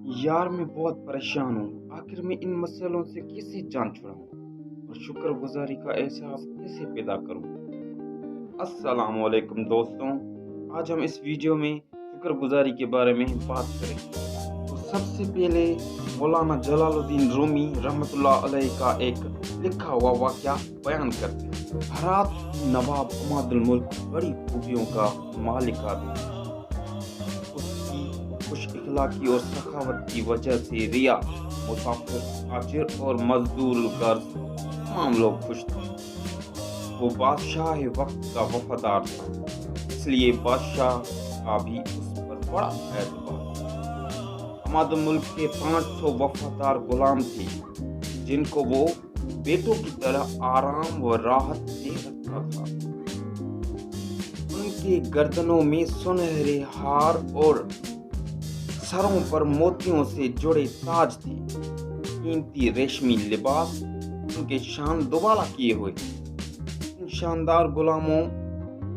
यार मैं बहुत परेशान हूँ। आखिर मैं इन मसलों से कैसे जान छुड़ाऊँ और शुक्रगुजारी का एहसास कैसे पैदा करूँ। अस्सलाम वालेकुम दोस्तों, आज हम इस वीडियो में शुक्रगुजारी के बारे में बात करेंगे। तो सबसे पहले मौलाना जलालुद्दीन रूमी रहमतुल्लाह अलैह का एक लिखा हुआ वाक़या बयान करते हैं। हेरात की नवाब हमादुल मुल्क बड़ी खूबियों का मालिक आदमी, उसकी खुश इखलाकी और सखावत की वजह से रिया, मुसाफिर, ताजिर और मजदूर गर्ज तमाम लोग खुश थे। वो बादशाह वक्त का वफादार था, इसलिए बादशाह का भी उस पर बड़ा एतबार था। हमादुल मुल्क के 500 वफादार गुलाम थे, जिनको वो बेटों की तरह आराम व राहत से रखता था। उनके गर्दनों में सुनहरे हार और सरों पर मोतियों से जुड़े ताज थे। कीमती रेशमी लिबास उनके शान दुबाला किए हुए थे। इन शानदार गुलामों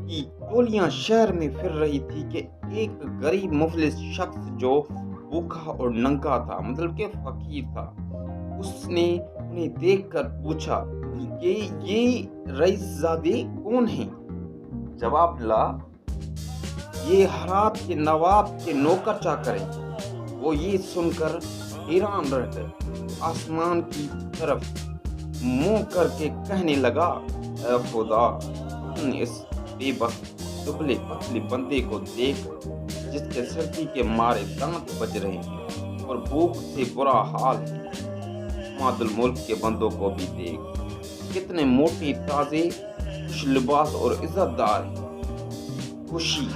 की टोलियां शहर में फिर रही थी कि एक गरीब मुफलिस शख्स जो भूखा और नंगा था, मतलब कि फकीर था, उसने उन्हें देखकर पूछा कि ये रईसजादे कौन हैं? जवाब मिला, ये हेरात के नवाब के नौकर चाकर हैं। वो ये सुनकर हैरान रह गए। आसमान की तरफ मुंह करके कहने लगा, ऐ खुदा, इस बेबस दुबले पतले बंदे को देख, जिसके सर्दी के मारे दांत बज रहे हैं और भूख से बुरा हाल है। हमादुल मुल्क के बंदों को भी देख, कितने मोटे, ताजे, खुश लिबास और इज्जतदार हैं। खुशी,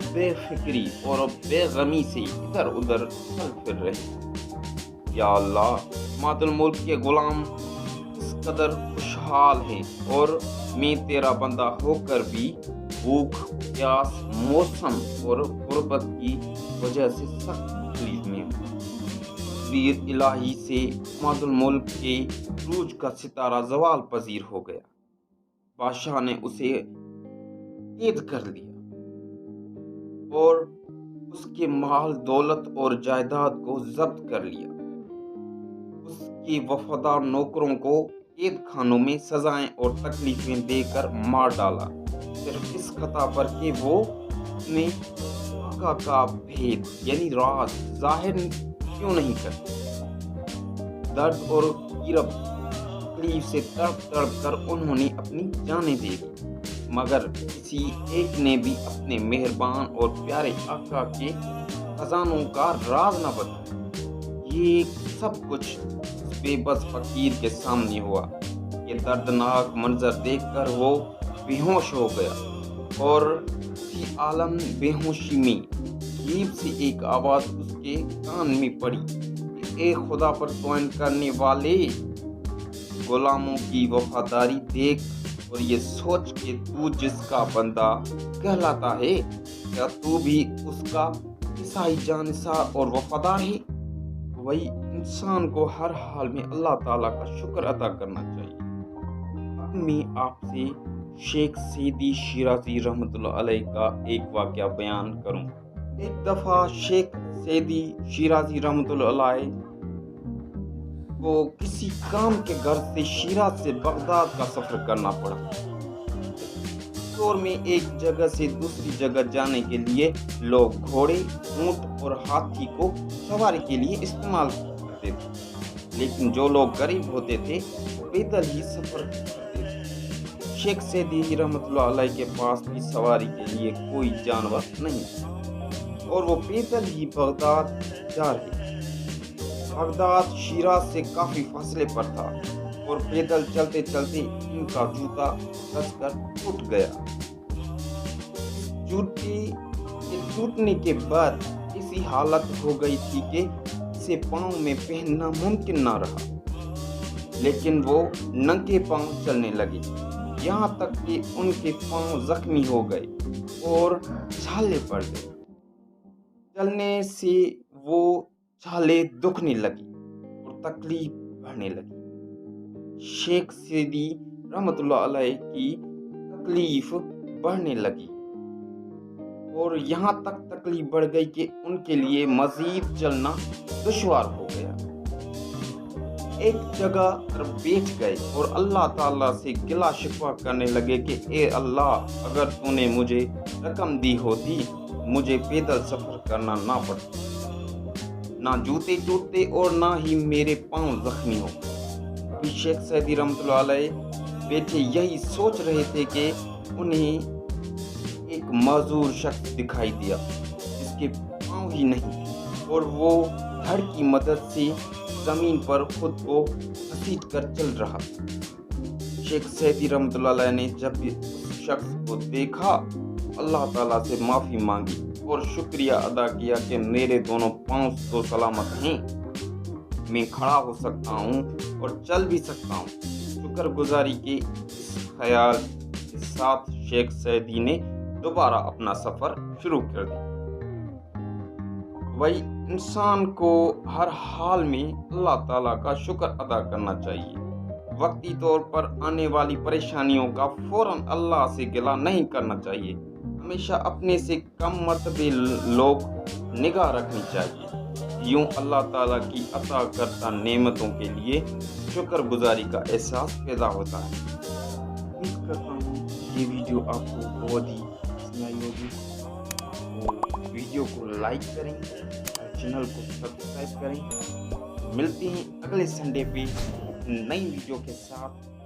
बेफिक्री और बेगमी से इधर उधर चल फिर रहे। या अल्लाह, हमादुल मुल्क के गुलाम इस कदर खुशहाल हैं और मैं तेरा बंदा होकर भी भूख, प्यास, मौसम और गुर्बत की वजह से सख्त तकलीफ में हूँ। तकदीर इलाही से हमादुल मुल्क के रूज का सितारा जवाल पजीर हो गया। बादशाह ने उसे कैद कर लिया और उसके माल, दौलत और जायदाद को जब्त कर लिया। उसके वफादार नौकरों को कैद खानों में सजाएं और तकलीफें देकर मार डाला, सिर्फ इस खता पर कि वो अपने आका का भेद यानी राज जाहिर क्यों नहीं करते। दर्द और गिरब तकलीफ से तड़प तड़प कर उन्होंने अपनी जानें दे दी, मगर किसी एक ने भी अपने मेहरबान और प्यारे आका के खजानों का राज न बताया। ये सब कुछ बेबस फकीर के सामने हुआ। ये दर्दनाक मंजर देखकर वो बेहोश हो गया और इसी आलम बेहोशी में अजीब सी एक आवाज उसके कान में पड़ी, ए खुदा पर तौहीन करने वाले, गुलामों की वफादारी देख और ये सोच कि तू जिसका बंदा कहलाता है, क्या तू भी उसका ईसाई जानिसार और वफादार है? वही इंसान को हर हाल में अल्लाह ताला का शुक्र अदा करना चाहिए। अब मैं आपसे शेख सैदी शिराजी रहमतुल्लाह अलैह का एक वाक़या बयान करूं। एक दफ़ा शेख सैदी शिराजी रहमतुल्लाह अलैह को किसी काम के गर्ज से शिराज से बगदाद का सफ़र करना पड़ा। दौर में एक जगह से दूसरी जगह जाने के लिए लोग घोड़े, ऊंट और हाथी को सवारी के लिए इस्तेमाल करते थे, लेकिन जो लोग गरीब होते थे पैदल ही सफर करते थे। शेख सैदी रहमतुल्लाह अलैह के पास भी सवारी के लिए कोई जानवर नहीं था और वो पैदल ही बगदाद जा रहे थे। बगदाद शिराज से काफी फासले पर था और पैदल चलते चलते इनका जूता धंसकर टूट गया। जूते के टूटने के बाद ऐसी हालत हो गई थी कि इसे पाँव में पहनना मुमकिन ना रहा, लेकिन वो नंगे पाँव चलने लगे, यहाँ तक कि उनके पाँव जख्मी हो गए और छाले पड़ गए। चलने से वो छालें दुखने लगी और तकलीफ बढ़ने लगी। शेख सैदी रहमतुल्लाह अलैह की तकलीफ बढ़ने लगी اور یہاں تک تکلیف بڑھ گئی کہ ان کے لیے مزید چلنا دشوار ہو گیا۔ ایک جگہ پر بیٹھ گئے اور اللہ تعالیٰ سے گلا شکوہ کرنے لگے کہ اے اللہ، اگر تو نے مجھے رقم دی ہوتی مجھے پیدل سفر کرنا نہ پڑتا، نہ جوتے ٹوٹتے اور نہ ہی میرے پاؤں زخمی ہوتے۔ ابھی شیخ سعدی رحمۃ اللہ علیہ بیٹھے یہی سوچ رہے تھے کہ انہیں ایک معذور شخص دکھائی دیا جس کے پاؤں ہی نہیں اور وہ دھڑ کی مدد سے زمین پر خود کو گھسیٹ کر چل رہا۔ شیخ سعدی رحمۃ اللہ علیہ نے جب اس شخص کو دیکھا اللہ تعالیٰ سے معافی مانگی اور شکریہ ادا کیا کہ میرے دونوں پاؤں تو سلامت ہیں، میں کھڑا ہو سکتا ہوں اور چل بھی سکتا ہوں۔ شکر گزاری کے اس خیال کے ساتھ شیخ سعدی نے دوبارہ اپنا سفر شروع کر دیا۔ وہی انسان کو ہر حال میں اللہ تعالیٰ کا شکر ادا کرنا چاہیے۔ وقتی طور پر آنے والی پریشانیوں کا فوراً اللہ سے گلہ نہیں کرنا چاہیے۔ ہمیشہ اپنے سے کم مرتبے لوگ نگاہ رکھنی چاہیے۔ یوں اللہ تعالیٰ کی عطا کردہ نعمتوں کے لیے شکر گزاری کا احساس پیدا ہوتا ہے۔ امید کرتا ہوں یہ ویڈیو آپ کو بہت ہی پسند آئی ہوگی۔ ویڈیو کو لائک کریں، چینل کو سبسکرائب کریں۔ ملتے ہیں اگلے سنڈے پہ نئی ویڈیو کے ساتھ۔